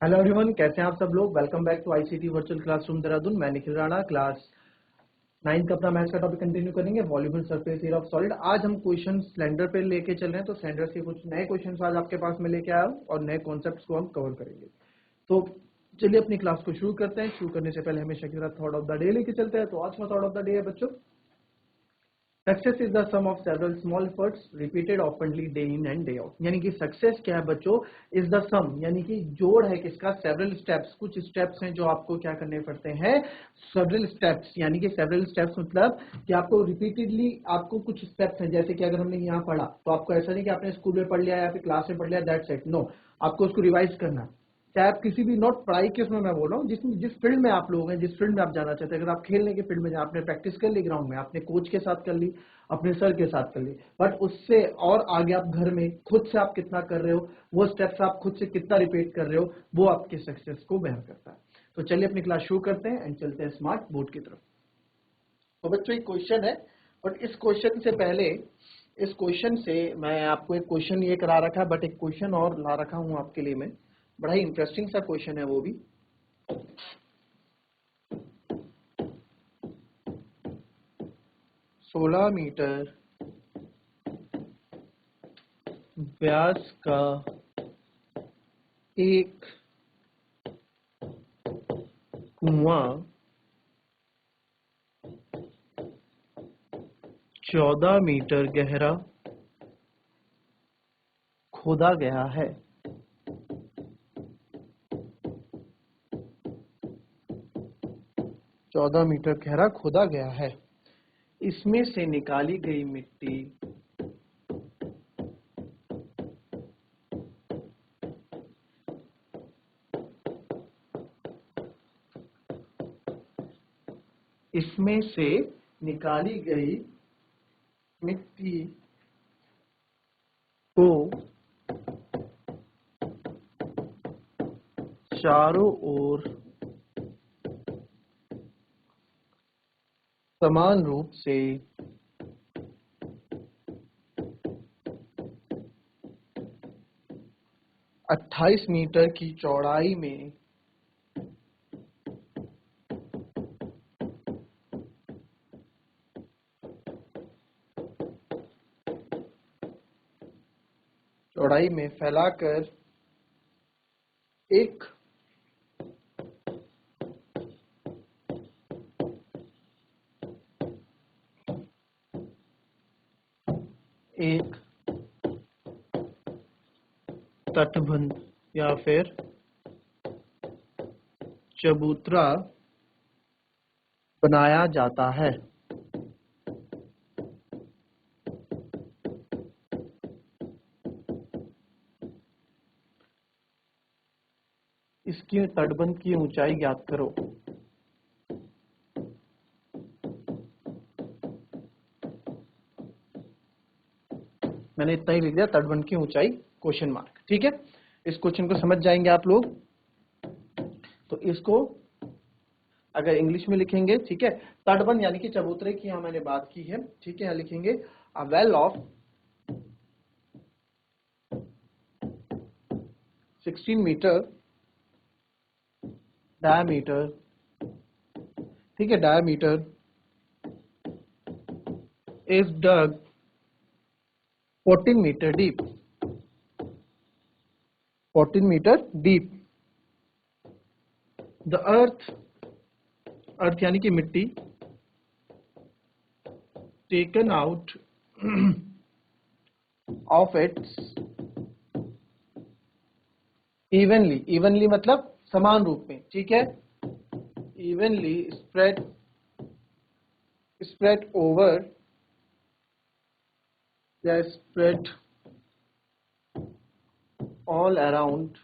Hello everyone, कैसे हैं आप सब लोग। Welcome back to ICT virtual classroom Dehradun. मैं निखिल राणा, क्लास 9 का अपना मैथ्स का टॉपिक कंटिन्यू करेंगे, वॉल्यूबल सरफेस एरिया ऑफ सॉलिड। आज हम क्वेश्चन सिलेंडर पे लेके चल रहे हैं, तो सिलेंडर से कुछ नए क्वेश्चन आज आपके पास में लेके आया हूं और नए कॉन्सेप्ट्स को हम कवर करेंगे। तो चलिए अपनी क्लास को शुरू करते हैं। शुरू करने से पहले हमेशा की तरह थॉट ऑफ द डे लेके चलते हैं। तो आज का थॉट ऑफ द डे है बच्चों, success is the sum of several small efforts repeated ऑफनली day in and day out. यानी कि सक्सेस क्या है बच्चों, इज द सम, यानी कि जोड़ है किसका, सेवरल स्टेप्स। कुछ स्टेप्स हैं जो आपको क्या करने पड़ते हैं, सेवरल स्टेप्स। यानी कि सेवरल स्टेप्स मतलब कि आपको रिपीटेडली आपको कुछ स्टेप्स हैं। जैसे कि अगर हमने यहाँ पढ़ा तो आपको ऐसा नहीं कि आपने स्कूल में पढ़ लिया या फिर क्लास में पढ़ लिया, दैट्स इट। नो, आपको उसको रिवाइज करना है। चाहे आप किसी भी, नॉट पढ़ाई के उसमें मैं बोल रहा हूँ, जिस फील्ड में आप लोग हैं, जिस फील्ड में आप जाना चाहते हैं। अगर आप खेलने के फील्ड में जाए, आपने प्रैक्टिस कर ली ग्राउंड में, आपने कोच के साथ कर ली, अपने सर के साथ कर ली, बट उससे और आगे आप घर में खुद से आप कितना कर रहे हो, वो स्टेप्स आप खुद से कितना रिपीट कर रहे हो, वो आपके सक्सेस को बयान करता है। तो चलिए अपनी क्लास शुरू करते हैं एंड चलते हैं स्मार्ट बोर्ड की तरफ। तो बच्चों एक क्वेश्चन है, बट इस क्वेश्चन से पहले, इस क्वेश्चन से मैं आपको एक क्वेश्चन ये करा रखा है, बट एक क्वेश्चन और ला रखा हूं आपके लिए मैं। बड़ा ही इंटरेस्टिंग सा क्वेश्चन है वो भी। 16 मीटर व्यास का एक कुआं 14 मीटर गहरा खोदा गया है। 14 मीटर गहरा खोदा गया है। इसमें से निकाली गई मिट्टी इसमें से निकाली गई मिट्टी को चारों ओर समान रूप से 28 मीटर की चौड़ाई में फैलाकर एक एक तटबंध या फिर चबूतरा बनाया जाता है। इसकी तटबंध की ऊंचाई ज्ञात करो। मैंने इतना ही लिख दिया, तटबंध की ऊंचाई क्वेश्चन मार्क। ठीक है, इस क्वेश्चन को समझ जाएंगे आप लोग। तो इसको अगर इंग्लिश में लिखेंगे, ठीक है, तटबंध यानी कि चबूतरे की यहां मैंने बात की है। ठीक है, यहां लिखेंगे a well of 16 metre diameter. ठीक है, diameter is dug 14 metre deep. 14 metre deep. The earth, earth यानी कि मिट्टी, taken out of its evenly, evenly मतलब समान रूप में। ठीक है, इवनली स्प्रेड ओवर या spread all around,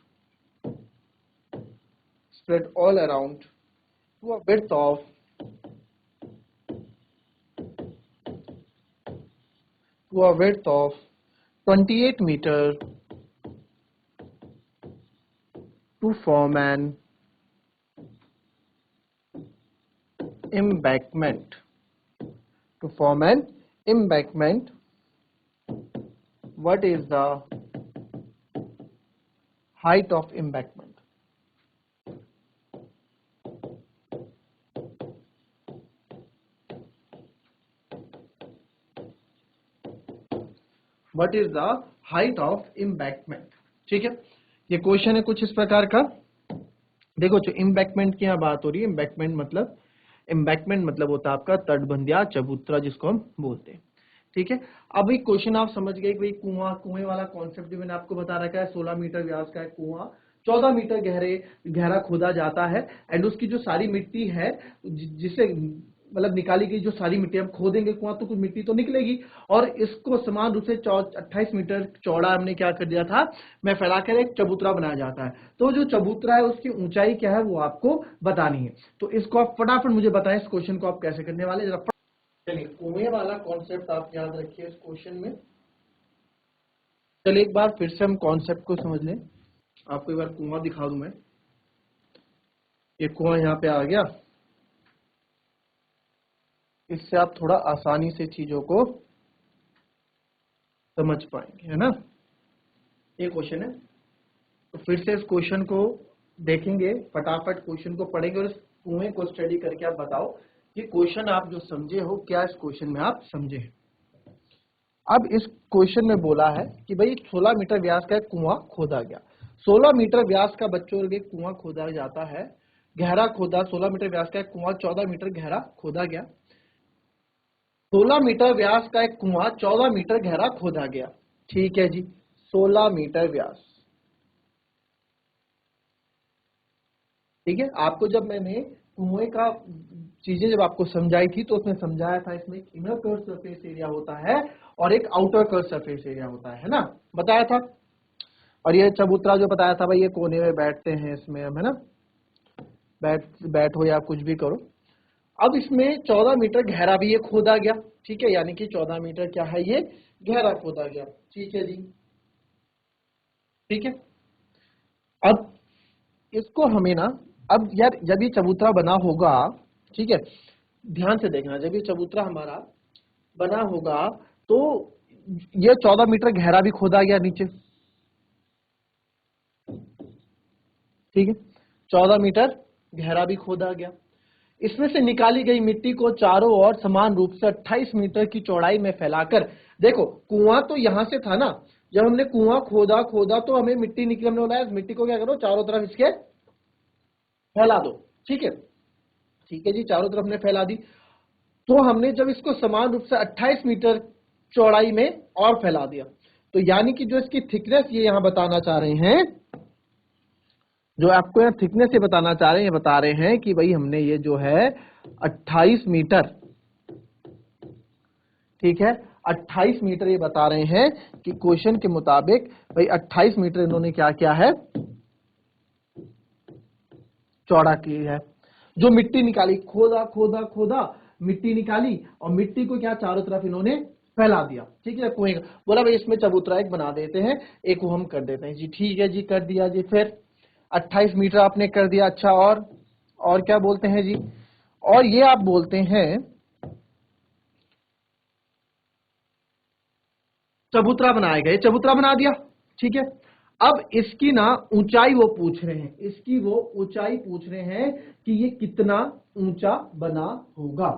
spread all around to a width of 28 meter to form an embankment. To form an embankment, what is the height of embankment? What is the height of embankment. ठीक है, ये question है कुछ इस प्रकार का। देखो जो एम्बैंकमेंट की यहाँ बात हो रही है, एम्बैंकमेंट मतलब होता है आपका तटबंध या चबूतरा जिसको हम बोलते हैं। ठीक है, अब एक क्वेश्चन आप समझ गए कि भाई कुएं वाला कॉन्सेप्ट भी मैंने आपको बता रखा है। 16 मीटर व्यास का है कुआं, 14 मीटर गहरा खोदा जाता है एंड उसकी जो सारी मिट्टी है जिसे मतलब निकाली गई जो सारी मिट्टी, हम खोदेंगे कुआं तो कुछ मिट्टी तो निकलेगी, और इसको समान रूप से 28 मीटर चौड़ा हमने क्या कर दिया था, मैं फैलाकर एक चबूतरा बनाया जाता है। तो जो चबूतरा है उसकी ऊंचाई क्या है वो आपको बतानी है। तो इसको आप फटाफट मुझे बताएं, इस क्वेश्चन को आप कैसे करने वाले, जरा चलिए कुएं वाला कॉन्सेप्ट आप याद रखिए इस क्वेश्चन में। चलिए एक बार फिर से हम कॉन्सेप्ट को समझ लें। आपको एक बार कुआं दिखा दूं मैं। ये कुआं यहाँ पे आ गया, इससे आप थोड़ा आसानी से चीजों को समझ पाएंगे, है ना। ये क्वेश्चन है, तो फिर से इस क्वेश्चन को देखेंगे, फटाफट क्वेश्चन को पढ़ेंगे और इस कुएं को स्टडी करके आप बताओ कि क्वेश्चन आप जो समझे हो क्या इस क्वेश्चन में आप समझे हैं। अब इस क्वेश्चन में बोला है कि भाई 16 मीटर व्यास का एक कुआं खोदा गया। 16 मीटर व्यास का बच्चों के कुआं खोदा जाता है, गहरा खोदा, 16 मीटर व्यास का एक कुआं 14 मीटर गहरा खोदा गया। 16 मीटर व्यास का एक कुआं 14 मीटर गहरा खोदा गया। ठीक है जी, 16 मीटर व्यास। ठीक है, आपको जब मैंने कुएं का चीजें जब आपको समझाई थी तो उसमें समझाया था इसमें एक इनर कर्व सरफेस एरिया होता है और एक आउटर कर्व सरफेस एरिया होता है ना, बताया था। और ये चबूतरा जो बताया था भाई ये कोने में बैठते हैं इसमें हम, है ना, बैठो या कुछ भी करो। अब इसमें 14 मीटर गहरा भी ये खोदा गया। ठीक है, यानी कि 14 मीटर क्या है, ये गहरा खोदा गया। ठीक है जी, ठीक है। अब इसको हमें ना, अब यार जब ये चबूतरा बना होगा, ठीक है, ध्यान से देखना, जब ये चबूतरा हमारा बना होगा तो ये 14 मीटर गहरा भी खोदा गया नीचे। ठीक है, 14 मीटर गहरा भी खोदा गया। इसमें से निकाली गई मिट्टी को चारों ओर समान रूप से 28 मीटर की चौड़ाई में फैलाकर, देखो कुआं तो यहां से था ना, जब हमने कुआं खोदा खोदा तो हमें मिट्टी निकली, हमने बोला मिट्टी को क्या करो चारों तरफ इसके फैला दो। ठीक है, ठीक है जी, चारों तरफ ने फैला दी। तो हमने जब इसको समान रूप से 28 मीटर चौड़ाई में और फैला दिया, तो यानी कि जो इसकी थिकनेस ये यहां बताना चाह रहे हैं, जो आपको यहाँ थिकनेस ये बताना चाह रहे हैं, ये बता रहे हैं कि भाई हमने ये जो है 28 मीटर, ठीक है, 28 मीटर ये बता रहे हैं कि क्वेश्चन के मुताबिक भाई 28 मीटर इन्होंने क्या किया है, चौड़ा की है। जो मिट्टी निकाली, खोदा खोदा खोदा, मिट्टी निकाली और मिट्टी को क्या चारों तरफ इन्होंने फैला दिया। ठीक है, कुएं बोला भाई इसमें चबूतरा एक बना देते हैं, एक को हम कर देते हैं जी। ठीक है जी, कर दिया जी। फिर 28 मीटर आपने कर दिया। अच्छा, और क्या बोलते हैं जी, और ये आप बोलते हैं चबूतरा बनाया गया, चबूतरा बना दिया। ठीक है, अब इसकी ना ऊंचाई वो पूछ रहे हैं, इसकी वो ऊंचाई पूछ रहे हैं कि ये कितना ऊंचा बना होगा,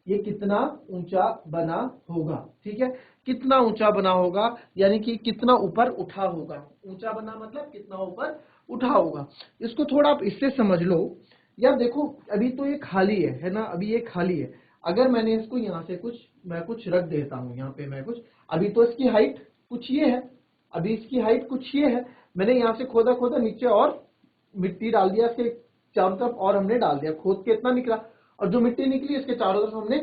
ये कितना ऊंचा बना होगा। ठीक है, कितना ऊंचा बना होगा, यानी कि कितना ऊपर उठा होगा। ऊंचा बना मतलब कितना ऊपर उठा होगा। इसको थोड़ा आप इससे समझ लो यार। देखो अभी तो ये खाली है ना, अभी ये खाली है। अगर मैंने इसको यहाँ से मैं कुछ रख देता हूँ यहाँ पे, मैं कुछ, अभी तो इसकी हाइट कुछ ये है, अभी इसकी हाइट कुछ ये है। मैंने यहाँ से खोदा खोदा नीचे और मिट्टी डाल दिया इसके चारों तरफ, और हमने डाल दिया, खोद के इतना निकला, और जो मिट्टी निकली इसके चारों तरफ हमने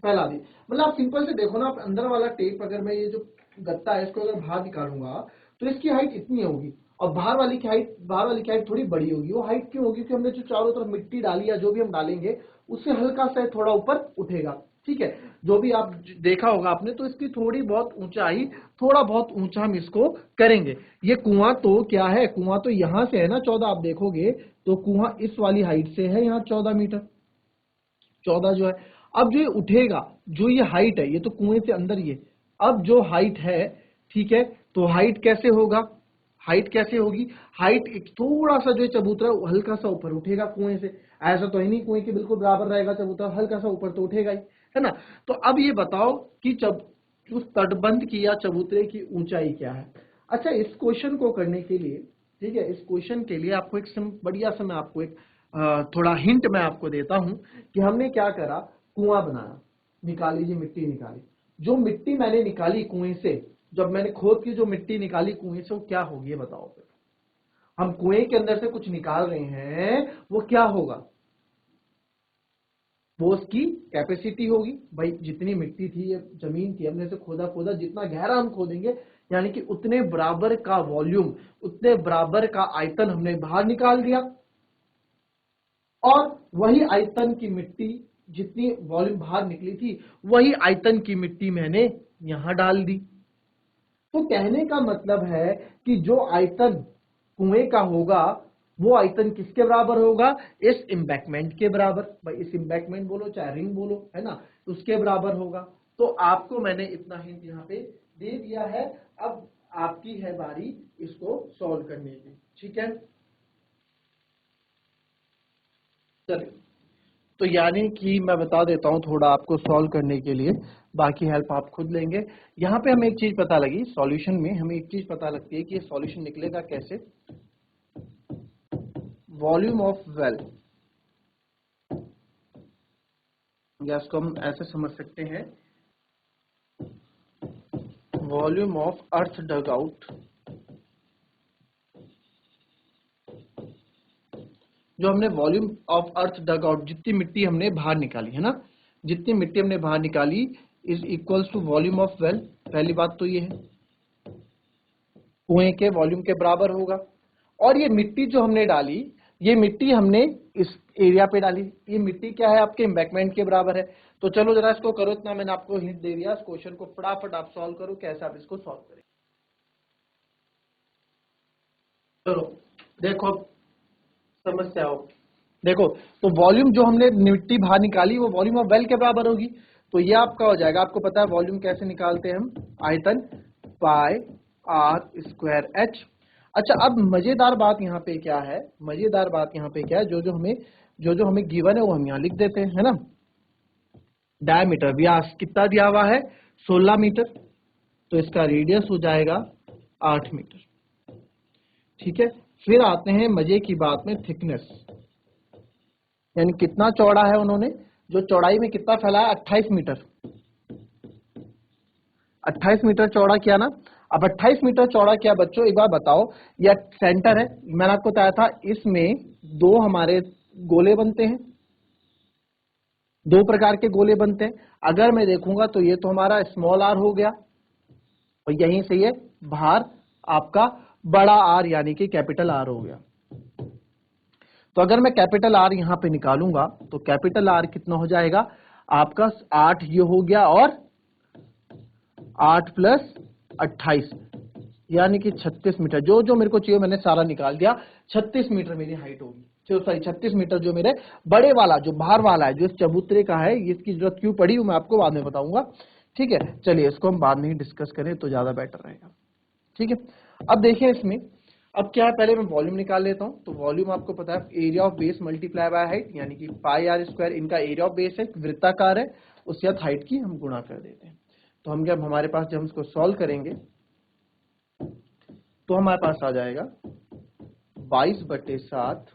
फैला दी। मतलब आप सिंपल से देखो ना, आप अंदर वाला टेप, अगर मैं ये जो गत्ता है इसको अगर बाहर निकालूंगा तो इसकी हाइट इतनी होगी, और बाहर वाली की हाइट थोड़ी बड़ी होगी। वो हाइट क्यों होगी, क्योंकि हमने जो चारों तरफ मिट्टी डाली या जो भी हम डालेंगे उससे हल्का सा थोड़ा ऊपर उठेगा। ठीक है, जो भी आप देखा होगा आपने, तो इसकी थोड़ी बहुत ऊंचाई, थोड़ा बहुत ऊंचा हम इसको करेंगे। ये कुआं तो क्या है, कुआं तो यहां से है ना 14, आप देखोगे तो कुआं इस वाली हाइट से है यहाँ 14 मीटर, 14 जो है। अब जो ये उठेगा, जो ये हाइट है, ये तो कुएं से अंदर ये, अब जो हाइट है, ठीक है, तो हाइट कैसे होगा, हाइट कैसे होगी, हाइट एक थोड़ा सा जो है चबूतरा हल्का सा ऊपर उठेगा कुएं से। ऐसा तो है नहीं कुएं के बिल्कुल बराबर रहेगा चबूतरा, हल्का सा ऊपर तो उठेगा ही, है ना। तो अब ये बताओ कि उस तटबंध की या चबूतरे की ऊंचाई क्या है। अच्छा, इस क्वेश्चन को करने के लिए, ठीक है, इस क्वेश्चन के लिए आपको एक बढ़िया सा मैं आपको एक थोड़ा हिंट मैं आपको देता हूं कि हमने क्या करा, कुआं बनाया, निकाली जी मिट्टी निकाली। जो मिट्टी मैंने निकाली कुएं से, जब मैंने खोद की जो मिट्टी निकाली कुएं से, वो क्या होगी ये बताओ फिर। हम कुएं के अंदर से कुछ निकाल रहे हैं, वो क्या होगा, वो उसकी कैपेसिटी होगी। भाई जितनी मिट्टी थी ये जमीन की, हमने से खोदा खोदा, जितना गहरा हम खोदेंगे यानी कि उतने बराबर का वॉल्यूम, उतने बराबर का आयतन हमने बाहर निकाल दिया। और वही आयतन की मिट्टी, जितनी वॉल्यूम बाहर निकली थी, वही आयतन की मिट्टी मैंने यहां डाल दी। तो कहने का मतलब है कि जो आयतन कुएं का होगा, वो आयतन किसके बराबर होगा, इस एम्बैकमेंट के बराबर। भाई इस एम्बैकमेंट बोलो चाहे रिंग बोलो, है ना, उसके बराबर होगा। तो आपको मैंने इतना हिंट यहाँ पे दे दिया है। अब आपकी है बारी इसको सॉल्व करने की, ठीक है। चलिए, तो यानी कि मैं बता देता हूं थोड़ा आपको सॉल्व करने के लिए, बाकी हेल्प आप खुद लेंगे। यहाँ पे हमें एक चीज पता लगी, सॉल्यूशन में हमें एक चीज पता लगती है कि ये सॉल्यूशन निकलेगा कैसे। वॉल्यूम ऑफ वेल, या इसको हम ऐसे समझ सकते हैं, volume of earth dug out, जो हमने volume of earth dug out, जितनी मिट्टी हमने बाहर निकाली है ना, जितनी मिट्टी हमने बाहर निकाली is equals to volume of well. पहली बात तो ये है, कुएं के वॉल्यूम के बराबर होगा। और ये मिट्टी जो हमने डाली, ये मिट्टी हमने इस एरिया पे डाली, ये मिट्टी क्या है आपके एम्बैकमेंट के बराबर है। तो चलो जरा इसको करो, इतना मैंने आपको हिंट दे दिया, इस क्वेश्चन को फटाफट आप सॉल्व करो, कैसे आप इसको सॉल्व करें। चलो देखो समस्या हो, देखो, तो वॉल्यूम जो हमने मिट्टी बाहर निकाली वो वॉल्यूम ऑफ वेल के बराबर होगी। तो ये आपका हो जाएगा, आपको पता है वॉल्यूम कैसे निकालते हैं हम, आयतन पाई आर स्क्वायर एच। अच्छा, अब मजेदार बात यहाँ पे क्या है, मजेदार बात यहाँ पे क्या है, जो जो हमें गिवन है वो हम यहाँ लिख देते हैं, है ना। डायमीटर, व्यास कितना दिया हुआ है, 16 मीटर, तो इसका रेडियस हो जाएगा 8 मीटर, ठीक है। फिर आते हैं मजे की बात में, थिकनेस, यानी कितना चौड़ा है उन्होंने, जो चौड़ाई में कितना फैलाया, 28 मीटर, 28 मीटर चौड़ा किया ना। अब 28 मीटर चौड़ा किया बच्चों, एक बार बताओ, यह सेंटर है, मैंने आपको बताया था इसमें दो हमारे गोले बनते हैं, दो प्रकार के गोले बनते हैं। अगर मैं देखूंगा तो ये तो हमारा स्मॉल आर हो गया, और यहीं से ये बाहर आपका बड़ा आर यानी कि कैपिटल आर हो गया। तो अगर मैं कैपिटल आर यहां पे निकालूंगा तो कैपिटल आर कितना हो जाएगा आपका, 8 ये हो गया, और 8 प्लस 28 यानी कि 36 मीटर। जो जो मेरे को चाहिए मैंने सारा निकाल दिया, 36 मीटर मेरी हाइट होगी। सॉरी 36 मीटर जो मेरे बड़े वाला, जो बाहर वाला है, जो इस चबूतरे का है, इसकी जरूरत क्यों पड़ी वो मैं आपको बाद में बताऊंगा, ठीक है। चलिए इसको हम बाद में ही डिस्कस करें तो ज्यादा बेटर रहेगा, ठीक है। अब देखिए इसमें, अब क्या है, पहले मैं वॉल्यूम निकाल लेता हूं। तो वॉल्यूम आपको पता है area of base multiply by height, यानी कि पाई आर स्क्वायर, इनका एरिया ऑफ बेस है, वृत्ताकार है, उसके साथ हाइट की हम गुणा कर देते हैं। तो हम जब हमारे पास, जब हम इसको सॉल्व करेंगे तो हमारे पास आ जाएगा 22/7।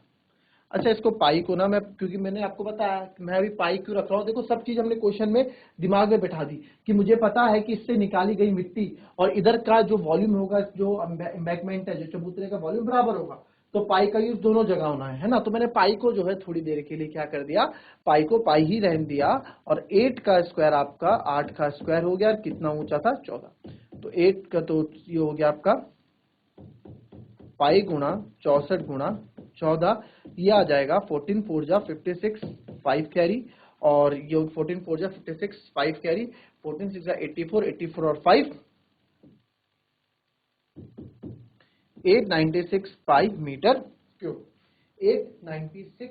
अच्छा, इसको पाई को ना मैं, क्योंकि मैंने आपको बताया मैं अभी पाई क्यों रख रहा हूँ, देखो सब चीज हमने क्वेश्चन में दिमाग में बैठा दी कि मुझे पता है कि इससे निकाली गई मिट्टी और इधर का जो वॉल्यूम होगा, जो एम्बैकमेंट है, जो चबूतरे का वॉल्यूम बराबर होगा, तो पाई का यूज दोनों जगह होना है ना। तो मैंने पाई को जो है थोड़ी देर के लिए क्या कर दिया, पाई को पाई ही रहने दिया, और 8 का स्क्वायर आपका 8 का स्क्वायर हो गया, और कितना ऊंचा था 14, तो 8 का तो ये हो गया आपका पाई गुणा 64 गुणा 14, ये आ जाएगा 14 4 जा 56 5 कैरी, और ये 14 4 जा 56 5 कैरी, 14 6 जा 84 84 और 5 896 pi metre cube, 896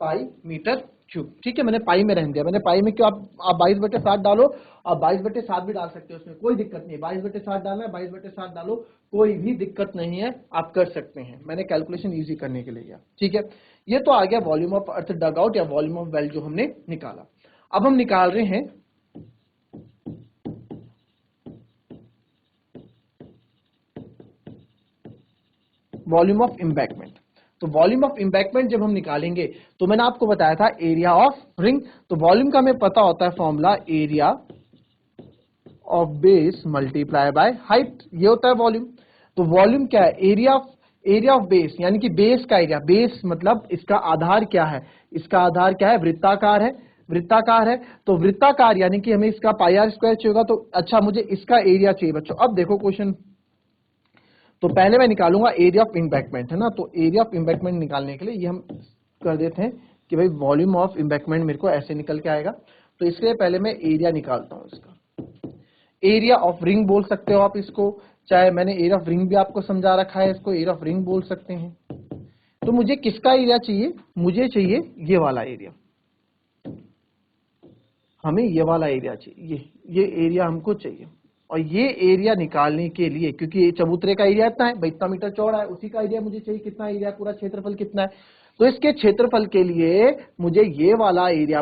pi metre cube, ठीक है। मैंने पाई में रहने दिया, मैंने पाई में क्यों, आप 22/7 डालो, आप 22/7 भी डाल सकते हो, उसमें कोई दिक्कत नहीं है। 22/7 डालना है 22/7 डालो, कोई भी दिक्कत नहीं है, आप कर सकते हैं। मैंने कैलकुलेशन इजी करने के लिए किया, ठीक है। ये तो आ गया volume of earth dug out या वॉल्यूम ऑफ वेल जो हमने निकाला। अब हम निकाल रहे हैं वॉल्यूम ऑफ एम्बैंकमेंट। तो वॉल्यूम ऑफ एम्बैंकमेंट जब हम निकालेंगे तो मैंने आपको बताया था एरिया ऑफ रिंग। तो वॉल्यूम का हमें पता होता है formula area of base multiply by height, ये होता है वॉल्यूम। तो वॉल्यूम क्या है? एरिया ऑफ बेस, यानी कि बेस का एरिया। बेस मतलब इसका आधार क्या है? इसका आधार क्या है? वृत्ताकार है, वृत्ताकार है। तो वृत्ताकार यानी कि हमें इसका पाई आर स्क्वायर चाहिए होगा। तो अच्छा, मुझे इसका एरिया चाहिए बच्चों। अब देखो क्वेश्चन, तो पहले मैं निकालूंगा एरिया ऑफ एम्बैंकमेंट, है ना। तो एरिया ऑफ एम्बैंकमेंट निकालने के लिए ये हम कर देते हैं कि भाई वॉल्यूम ऑफ एम्बैंकमेंट मेरे को ऐसे निकल के आएगा। तो इसके लिए पहले मैं एरिया निकालता हूं इसका। एरिया ऑफ रिंग बोल सकते हो आप इसको, चाहे मैंने एरिया ऑफ रिंग भी आपको समझा रखा है, इसको एरिया ऑफ रिंग बोल सकते हैं। तो मुझे किसका एरिया चाहिए? मुझे चाहिए ये वाला एरिया, हमें ये वाला एरिया चाहिए, ये एरिया हमको चाहिए। और ये एरिया निकालने के लिए, क्योंकि ये चबूतरे का एरिया इतना है भाई, इतना मीटर चौड़ा है, उसी का एरिया मुझे चाहिए। कितना एरिया? पूरा क्षेत्रफल कितना है? तो इसके क्षेत्रफल के लिए मुझे ये वाला एरिया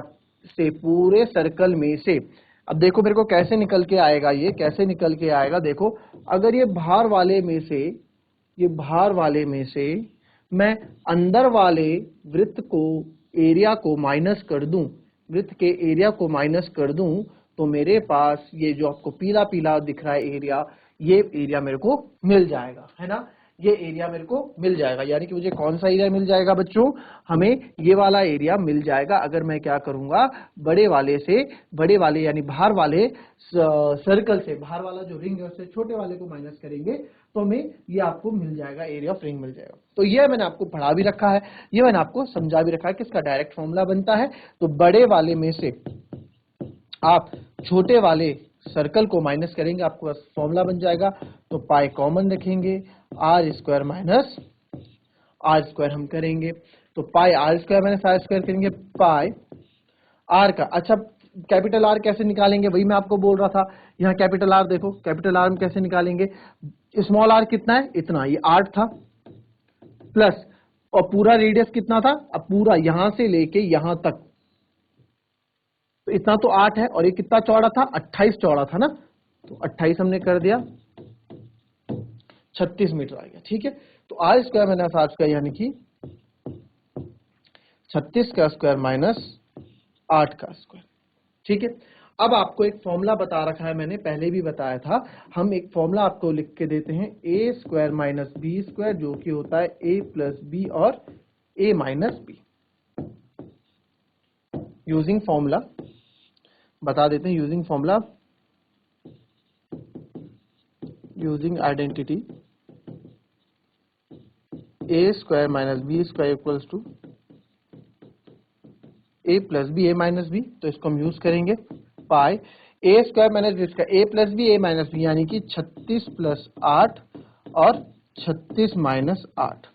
से पूरे सर्कल में से, अब देखो मेरे को कैसे निकल के आएगा, ये कैसे निकल के आएगा देखो। अगर ये बाहर वाले में से, ये बाहर वाले में से मैं अंदर वाले वृत्त को, एरिया को माइनस कर दूं, वृत्त के एरिया को माइनस कर दूं, तो मेरे पास ये जो आपको पीला पीला दिख रहा है एरिया, ये एरिया मेरे को मिल जाएगा, है ना। ये एरिया मेरे को मिल जाएगा, यानी कि मुझे कौन सा एरिया मिल जाएगा बच्चों? हमें ये वाला एरिया मिल जाएगा। अगर मैं क्या करूंगा, बड़े वाले से, बड़े वाले यानी बाहर वाले सर्कल से, बाहर वाला जो रिंग है उससे छोटे वाले को माइनस करेंगे, तो हमें ये आपको मिल जाएगा, एरिया ऑफ रिंग मिल जाएगा। तो ये मैंने आपको पढ़ा भी रखा है, ये मैंने आपको समझा भी रखा है कि इसका डायरेक्ट फॉर्मूला बनता है। तो बड़े वाले में से आप छोटे वाले सर्कल को माइनस करेंगे, आपको फॉर्मूला बन जाएगा। तो पाई कॉमन रखेंगे, R square minus R square हम करेंगे। तो pi R square minus R square करेंगे, पाई आर का। अच्छा, कैपिटल आर कैसे निकालेंगे? वही मैं आपको बोल रहा था। यहाँ कैपिटल आर देखो, कैपिटल आर में कैसे निकालेंगे? स्मॉल आर कितना है? इतना, ये 8 था, प्लस और पूरा रेडियस कितना था? अब पूरा यहां से लेके यहां तक, तो इतना तो 8 है, और ये कितना चौड़ा था? 28 चौड़ा था ना। तो 28 हमने कर दिया, 36 मीटर आ गया, ठीक है। तो R square minus R square यानी कि 36 का स्क्वायर माइनस 8 का स्क्वायर, ठीक है। अब आपको एक फॉर्मूला बता रखा है, मैंने पहले भी बताया था। हम एक फॉर्मूला आपको लिख के देते हैं, A square minus B square, जो कि होता है ए प्लस बी और A minus B. Using formula बता देते हैं, using formula, using identity, A square minus B square equals to A plus B A minus B. तो इसको हम यूज करेंगे। Pi A square minus B square, A plus B A minus B, यानी कि 36 plus 8 और 36 minus 8।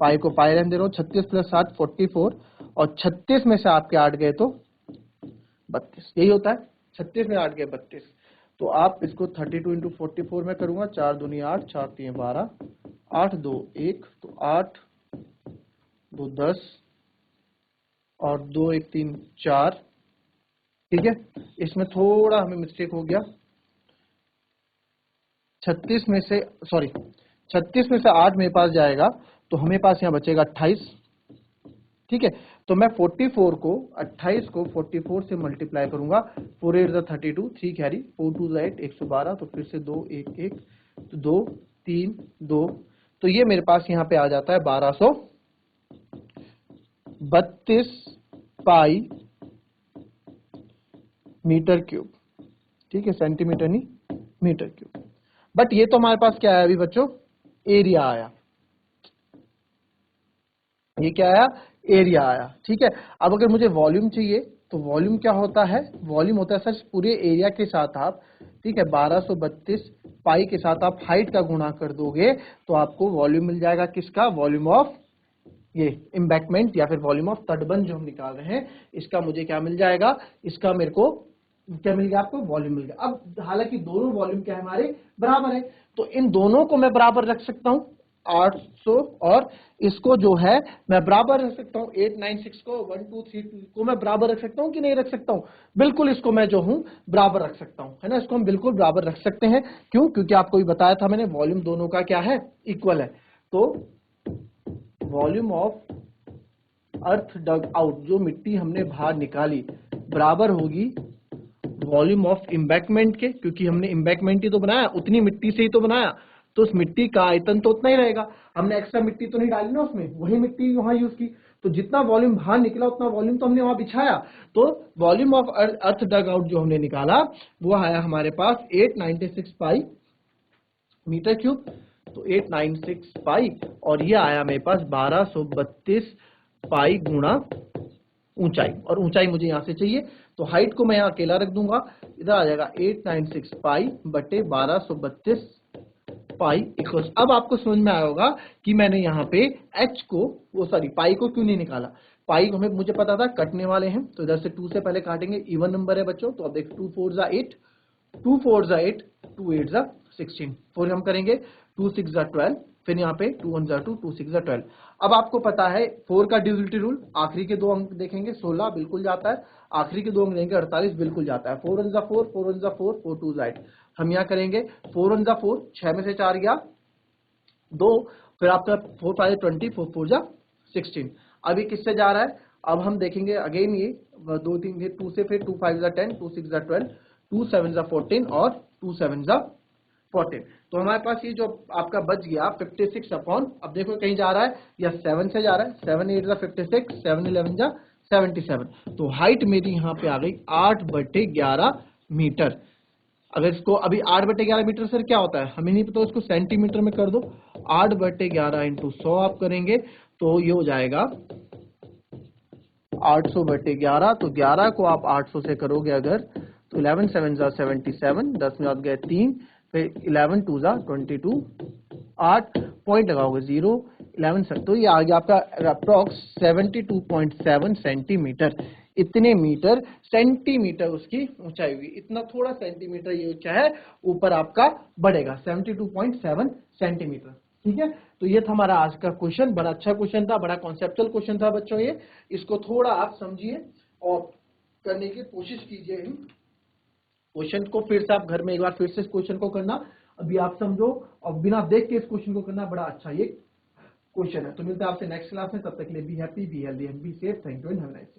पाई को पाई रहने दे रहा हूं, 36 प्लस 8 44, और 36 में से आपके 8 गए तो 32, यही होता है। 36 में 8 गए 32। तो आप इसको 32 इंटू 44 में करूंगा, 4 दूनी 8, 4 3 12, 8 2 1, तो 8 2 10 और 2 1 3 4, ठीक है। इसमें थोड़ा हमें मिस्टेक हो गया, 36 में से 8 मेरे पास जाएगा, तो हमें पास यहाँ बचेगा 28, ठीक है। तो मैं 44 को 28 को 44 से मल्टीप्लाई करूंगा, 4 8 32, 3 कैरी, 4 2 8, 112, तो फिर से 2 1 1, तो 2 3 2, तो ये मेरे पास यहाँ पे आ जाता है 1232 पाई मीटर क्यूब, ठीक है, सेंटीमीटर नहीं मीटर क्यूब। बट ये तो हमारे पास क्या है अभी बच्चों? एरिया आया, ये क्या आया? एरिया आया, ठीक है। अब अगर मुझे वॉल्यूम चाहिए, तो वॉल्यूम क्या होता है? वॉल्यूम होता है सर पूरे एरिया के साथ आप, ठीक है, 1232 पाई के साथ आप हाइट का गुणा कर दोगे, तो आपको वॉल्यूम मिल जाएगा। किसका? वॉल्यूम ऑफ ये एम्बैंकमेंट, या फिर वॉल्यूम ऑफ तटबंध जो हम निकाल रहे हैं, इसका मुझे क्या मिल जाएगा? इसका मेरे को क्या मिल गया? आपको वॉल्यूम मिल गया। अब हालांकि दोनों वॉल्यूम क्या है हमारे? बराबर है, तो इन दोनों को मैं बराबर रख सकता हूं, 800, और इसको जो है मैं बराबर रख सकता हूं, 896 को, 1 2 3 को मैं बराबर रख सकता हूं कि नहीं रख सकता हूं? बिल्कुल, इसको मैं जो हूं बराबर रख सकता हूं, है ना। इसको हम बिल्कुल बराबर रख सकते हैं। क्यों? क्योंकि आपको भी बताया था मैंने, वॉल्यूम दोनों का क्या है? इक्वल है। तो volume of earth dug out, जो मिट्टी हमने बाहर निकाली, बराबर होगी वॉल्यूम ऑफ एम्बैंकमेंट के, क्योंकि हमने एम्बैंकमेंट ही तो बनाया, उतनी मिट्टी से ही तो बनाया, तो उस मिट्टी का आयतन तो उतना ही रहेगा। हमने एक्स्ट्रा मिट्टी तो नहीं डाली ना उसमें, वही मिट्टी वहां यूज की, तो जितना वॉल्यूम बाहर निकला उतना वॉल्यूम तो हमने वहां बिछाया। तो volume of earth dug out जो हमने निकाला वो आया हमारे पास 896 पाई मीटर क्यूब। तो 896 पाई, और ये आया मेरे पास 1232 पाई गुणा ऊंचाई, और ऊंचाई मुझे यहां से चाहिए, तो हाइट को मैं यहां अकेला रख दूंगा, इधर आ जाएगा 896 पाई बटे 1232 पाई इक्वल्स। अब आपको समझ में आया होगा कि मैंने यहाँ पे h को, वो सॉरी पाई को क्यों नहीं निकाला। पाई को मुझे पता था कटने वाले हैं, तो इधर से 2 से पहले काटेंगे, इवन नंबर है बच्चों, तो अब देखो 2 4 जा 8, 2 4 जा 8, 2 8 जा 16, 4 हम करेंगे, 2 6 जा 12, फिर यहाँ पे 2 1 जा 2, 2 6 जा 12। अब आपको पता है 4 का डिविजिबिलिटी रूल, आखिरी के 2 अंक देखेंगे 16 बिल्कुल जाता है, आखिरी के 2 अंक देंगे 48 बिल्कुल जाता है, 4 1 जा 4, 4 1 जा 4, 4 2 जा 8। हम यहाँ करेंगे 4 1 जा 4, 6 में से 4 गया 2, फिर आपका 4 5 20, 4 4 जा 16। अब ये किससे जा रहा है, अब हम देखेंगे अगेन, ये 2 3 2 से, फिर 2 5 जा 10, 2 6 जा 12, 2 7 जा 14 और 2 7 जा 14। तो हमारे पास ये जो आपका बच गया 56 अपॉन, अब देखो कहीं जा रहा है या 7 से जा रहा है, 7 8 जा 56, 7 11 जा 77। तो हाइट मेरी यहाँ पे आ गई 8/11 मीटर। अगर इसको अभी 8/11 मीटर सर क्या होता है हमें नहीं पता, उसको सेंटीमीटर में कर दो, 8/11 इंटू 100 आप करेंगे तो ये हो जाएगा 800/11। तो 11 को आप 800 से करोगे अगर, तो 11 7 जा 77, 10 में आप गए 3, फिर 11 2 जा 22, 8 पॉइंट लगाओगे 0, 11 सर, तो ये आ गया आपका अप्रॉक्स 72.7 सेंटीमीटर। इतने मीटर सेंटीमीटर उसकी ऊंचाई हुई, इतना थोड़ा सेंटीमीटर ये क्या है ऊपर आपका बढ़ेगा, 72.7 सेंटीमीटर। ठीक है, तो ये था हमारा आज का क्वेश्चन, बड़ा अच्छा क्वेश्चन था, बड़ा कॉन्सेप्चुअल क्वेश्चन था बच्चों। ये इसको थोड़ा आप समझिए और करने की कोशिश कीजिए। इन क्वेश्चन को फिर से आप घर में एक बार फिर से इस क्वेश्चन को करना, अभी आप समझो और बिना देख के इस क्वेश्चन को करना, बड़ा अच्छा ये क्वेश्चन है। तो मिलते हैं आपसे नेक्स्ट क्लास में, तब तक के लिए be happy, be healthy and be safe. Thank you and have a nice day.